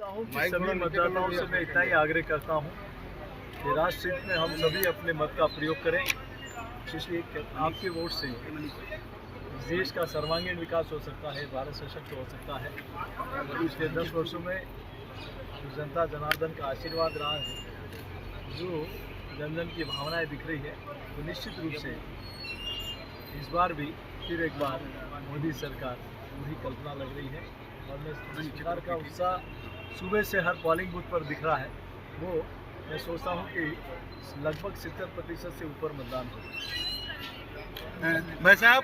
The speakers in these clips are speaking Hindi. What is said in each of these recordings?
हूँ कि सभी मतदाताओं से मैं इतना ही आग्रह करता हूँ कि राष्ट्र हित में हम सभी अपने मत का प्रयोग करें, क्योंकि आपके वोट से देश का सर्वांगीण विकास हो सकता है, भारत सशक्त हो सकता है। पिछले 10 वर्षों में जो जनता जनार्दन का आशीर्वाद रहा है, जो जन जन की भावनाएं दिख रही है, तो निश्चित रूप से इस बार भी फिर एक बार मोदी सरकार वही कल्पना लग रही है। और मैं सरकार का उत्साह सुबह से हर पोलिंग बूथ पर दिख रहा है, वो मैं सोचता हूँ कि लगभग 70% से ऊपर मतदान होगा। भाई साहब,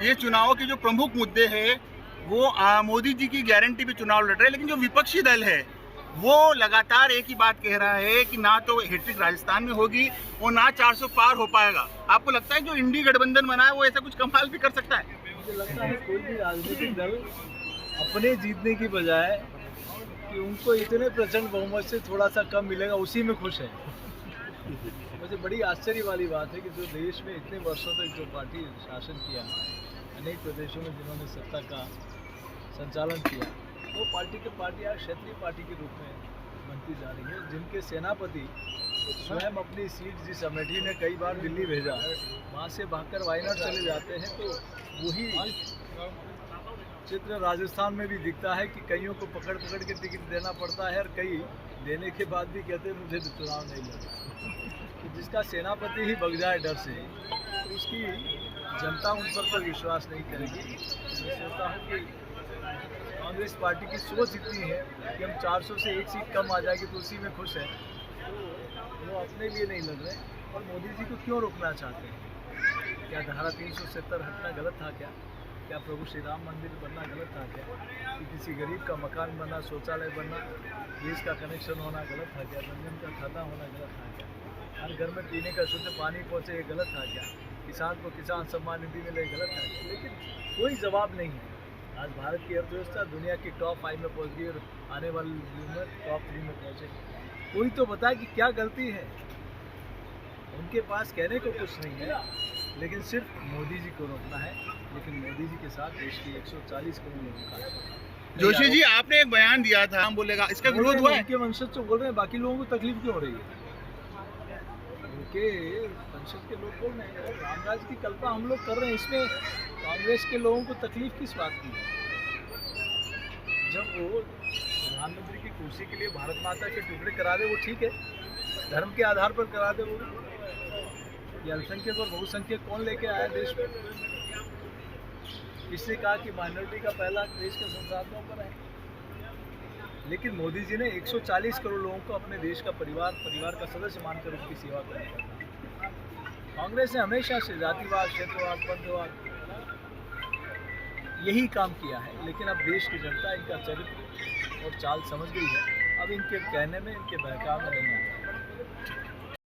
ये चुनाव के जो प्रमुख मुद्दे हैं वो मोदी जी की गारंटी पे चुनाव लड़ रहे हैं, लेकिन जो विपक्षी दल है वो लगातार एक ही बात कह रहा है कि ना तो हैट्रिक राजस्थान में होगी और ना 400 पार हो पाएगा। आपको लगता है जो इंडी गठबंधन बना है वो ऐसा कुछ कमाल भी कर सकता है? मुझे लगता है कोई भी राजनीतिक दल अपने जीतने की बजाय कि उनको इतने प्रचंड बहुमत से थोड़ा सा कम मिलेगा उसी में खुश है। मुझे बड़ी आश्चर्य वाली बात है कि जो देश में इतने वर्षों तक जो पार्टी शासन किया, अनेक प्रदेशों में जिन्होंने सत्ता का संचालन किया, वो पार्टी आज क्षेत्रीय पार्टी के रूप में बनती जा रही है, जिनके सेनापति स्वयं अपनी सीट जिस अमेठी ने कई बार दिल्ली भेजा, वहाँ से भागकर वायनाड चले जाते हैं। तो वही चित्र राजस्थान में भी दिखता है कि कईयों को पकड़ के टिकट देना पड़ता है और कई देने के बाद भी कहते हैं मुझे चुनाव नहीं लगा। तो जिसका सेनापति ही भग जाए डर से, तो उसकी जनता उन पर विश्वास नहीं करेगी। मैं सोचता हूँ कि कांग्रेस पार्टी की सोच इतनी है कि हम 400 से एक सीट कम आ जाएगी तो उसी में खुश है, तो वो अपने लिए नहीं लग रहे। और मोदी जी को क्यों रोकना चाहते हैं? क्या धारा 370 हटना गलत था? क्या प्रभु श्री राम मंदिर बनना गलत था? कि किसी गरीब का मकान बनना, शौचालय बनना, गैस का कनेक्शन होना गलत था? जनधन का खाता होना गलत था? हर घर में पीने का शुद्ध पानी पहुँचे ये गलत था? किसान को किसान सम्मान निधि मिले गलत था? लेकिन कोई जवाब नहीं है। आज भारत की अर्थव्यवस्था दुनिया की टॉप 5 में पहुंच गई और आने वाले दिन में टॉप 3 में पहुंचेगी। कोई तो बताए कि क्या गलती है? उनके पास कहने को कुछ नहीं है, लेकिन सिर्फ मोदी जी को रोकना है। लेकिन मोदी जी के साथ देश की 140 करोड़ लोगों का। जोशी जी, आपने एक बयान दिया था, हम बोलेगा इसका विरोध हुआ है? उनके वंशज तो बोल रहे हैं, बाकी लोगों को तकलीफ क्यों हो रही है? उनके वंशज के लोग बोल रहे हैं रामराज की कल्पना हम लोग कर रहे हैं, इसमें कांग्रेस के लोगों को तकलीफ किस बात की है? जब वो प्रधानमंत्री की कुर्सी के लिए भारत माता के टुकड़े करा दे वो ठीक है, धर्म के आधार पर करा दे वो। ये अल्पसंख्यक और बहुसंख्यक कौन लेके आया देश में? इसने कहा कि माइनॉरिटी का पहला देश के संसाधनों पर है। लेकिन मोदी जी ने 140 करोड़ लोगों को अपने देश का परिवार का सदस्य मानकर उनकी सेवा करने का था। कांग्रेस ने हमेशा से जातिवाद, क्षेत्रवाद, पंथवाद यही काम किया है। लेकिन अब देश की जनता इनका चरित्र और चाल समझ गई है। अब इनके कहने में, इनके बहकाव में नहीं आता।